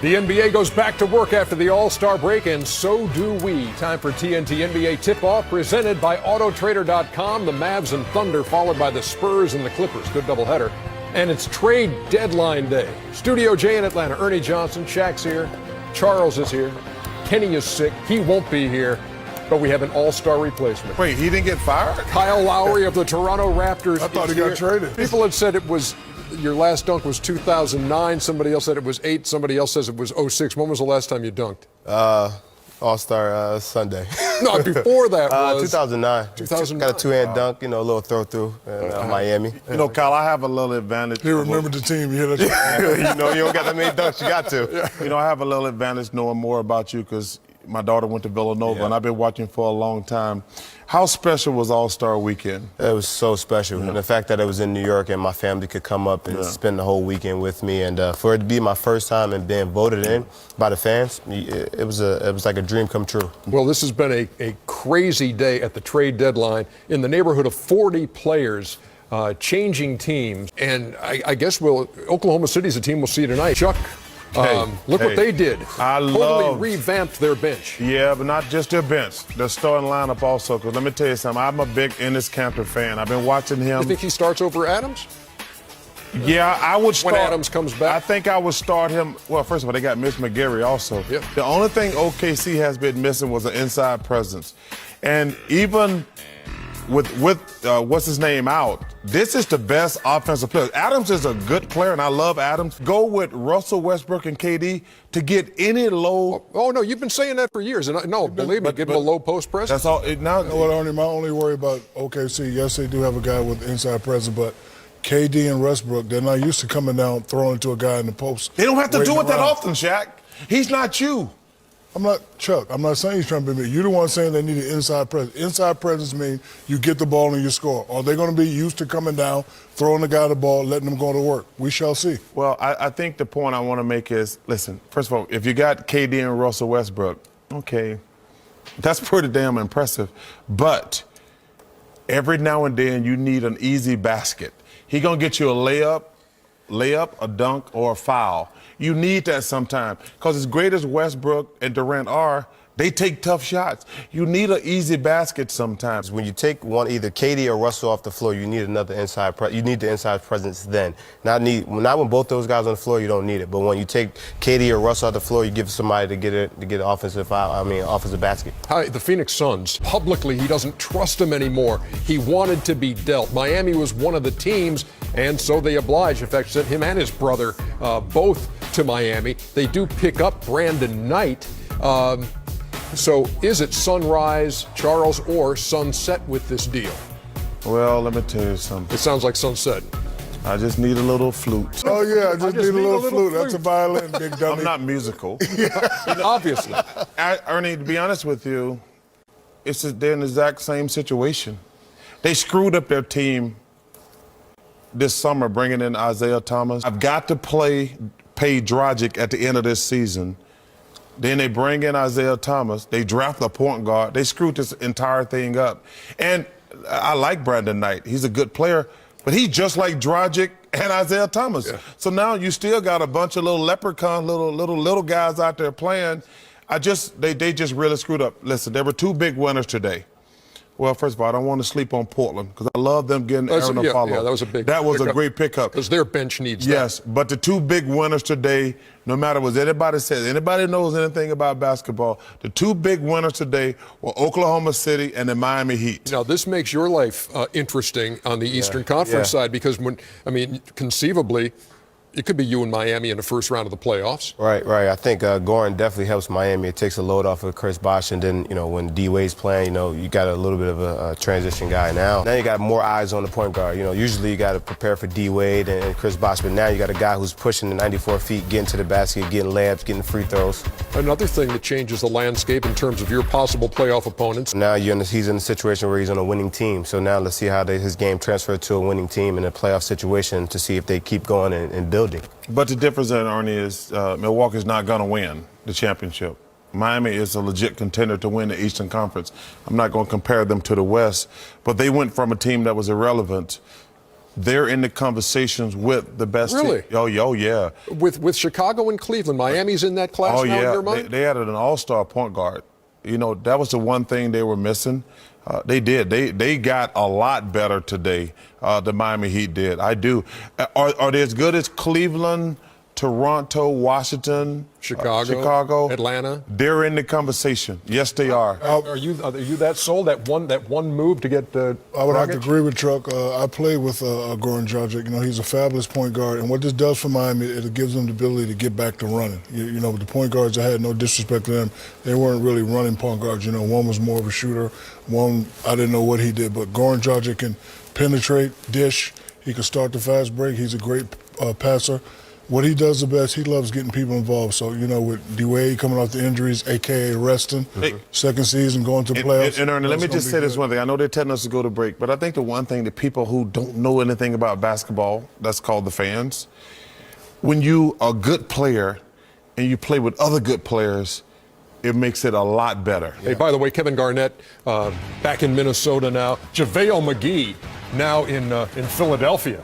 The NBA goes back to work after the All-Star break, and so do we. Time for TNT NBA Tip-Off, presented by Autotrader.com. The Mavs and Thunder, followed by the Spurs and the Clippers. Good doubleheader. And it's trade deadline day. Studio J in Atlanta. Ernie Johnson, Shaq's here. Charles is here. Kenny is sick. He won't be here. But we have an all-star replacement. Wait, he didn't get fired? Kyle Lowry of the Toronto Raptors. I thought he got traded. People had said it was, your last dunk was 2009. Somebody else said it was 8. Somebody else says it was 06. When was the last time you dunked? All-Star Sunday. No, before that was 2009. 2009. Got a two-hand dunk, a little throw-through in Miami. You know, Kyle, I have a little advantage. He remembered the team. You you don't got that many dunks. You got to. You know, I have a little advantage knowing more about you because my daughter went to Villanova, and I've been watching for a long time. How special was All-Star Weekend? It was so special. And the fact that it was in New York and my family could come up and spend the whole weekend with me, and for it to be my first time and being voted in by the fans, it was like a dream come true. Well, this has been a crazy day at the trade deadline. In the neighborhood of 40 players changing teams. And I guess Oklahoma City's a team we'll see tonight. Chuck, look what they did. Totally revamped their bench. Yeah, but not just their bench. Their starting lineup also, because let me tell you something. I'm a big Ennis Cantor fan. I've been watching him. You think he starts over Adams? Yeah, I would start. When Adams comes back? I think I would start him. Well, first of all, they got Mitch McGary also. Yep. The only thing OKC has been missing was an inside presence. And even with what's his name out, this is the best offensive player. Adams is a good player, and I love Adams. Go with Russell Westbrook and KD to get any low. Oh no, you've been saying that for years, and believe me, give him a low post press. That's all. Now, know what, Ernie, my only worry about OKC, yes, they do have a guy with inside presence, but KD and Westbrook, they're not used to coming down, throwing to a guy in the post. They don't have to do it that often, Shaq. He's not you. I'm not Chuck. I'm not saying he's trying to be me. You're the one saying they need an inside presence. Inside presence means you get the ball and you score. Are they going to be used to coming down, throwing the guy the ball, letting them go to work? We shall see. Well, I think the point I want to make is, listen, first of all, if you got KD and Russell Westbrook, okay, that's pretty damn impressive. But every now and then you need an easy basket. He going to get you a layup, a dunk, or a foul. You need that sometimes because as great as Westbrook and Durant are, they take tough shots. You need an easy basket sometimes. When you take one, either KD or Russell off the floor, you need another inside. You need the inside presence then. Not when both those guys on the floor, you don't need it. But when you take KD or Russell off the floor, you give somebody to get an offensive foul. Offensive basket. Hi, the Phoenix Suns. Publicly, he doesn't trust him anymore. He wanted to be dealt. Miami was one of the teams, and so they obliged. In fact, sent him and his brother both to Miami. They do pick up Brandon Knight. So is it sunrise, Charles, or sunset with this deal? Well, let me tell you something. It sounds like sunset. I just need a little flute. Oh, yeah, I just need a little flute. That's a violin, big dummy. I'm not musical. Obviously. Ernie, to be honest with you, they're in the exact same situation. They screwed up their team this summer bringing in Isaiah Thomas. I've got to pay Dragic at the end of this season. Then they bring in Isaiah Thomas. They draft a point guard. They screwed this entire thing up. And I like Brandon Knight. He's a good player, but he's just like Dragic and Isaiah Thomas. Yeah. So now you still got a bunch of little leprechaun, little guys out there playing. They just really screwed up. Listen, there were two big winners today. Well, first of all, I don't want to sleep on Portland because I love them getting Aaron Apollo. Yeah, that was a great pickup. Because their bench needs that. Yes, but the two big winners today, no matter what anybody says, anybody knows anything about basketball, the two big winners today were Oklahoma City and the Miami Heat. Now, this makes your life interesting on the Eastern Conference side because conceivably, it could be you and Miami in the first round of the playoffs. Right. I think Goran definitely helps Miami. It takes a load off of Chris Bosh, and then, when D-Wade's playing, you got a little bit of a transition guy now. Now you got more eyes on the point guard. Usually you got to prepare for D-Wade and Chris Bosh, but now you got a guy who's pushing the 94 feet, getting to the basket, getting layups, getting free throws. Another thing that changes the landscape in terms of your possible playoff opponents. Now he's in a situation where he's on a winning team, so now let's see how his game transfers to a winning team in a playoff situation to see if they keep going and building. But the difference in Ernie is Milwaukee's not going to win the championship. Miami is a legit contender to win the Eastern Conference. I'm not going to compare them to the West, but they went from a team that was irrelevant they're in the conversations with the best Really? team. Oh, yeah. With Chicago and Cleveland, Miami's in that class Oh, now in yeah. your mind? They added an all-star point guard. You know, that was the one thing they were missing. They did. They got a lot better today, the Miami Heat did. I do. Are they as good as Cleveland, Toronto, Washington, Chicago, Atlanta? They're in the conversation. Yes, they are. Are you that sold? That one move to get I would have to agree with Chuck. I played with Goran Dragic. You know, he's a fabulous point guard, and what this does for Miami, it gives them the ability to get back to running. You know, the point guards I had, no disrespect to them, they weren't really running point guards. You know, one was more of a shooter. One, I didn't know what he did, but Goran Dragic can penetrate, dish. He can start the fast break. He's a great passer. What he does the best, he loves getting people involved. So, you know, with D-Wade coming off the injuries, a.k.a. resting, second season, going to playoffs. And Ernie, let me just say this one thing. I know they're telling us to go to break, but I think the one thing that people who don't know anything about basketball, that's called the fans, when you are a good player and you play with other good players, it makes it a lot better. Hey, by the way, Kevin Garnett back in Minnesota now. JaVale McGee now in Philadelphia.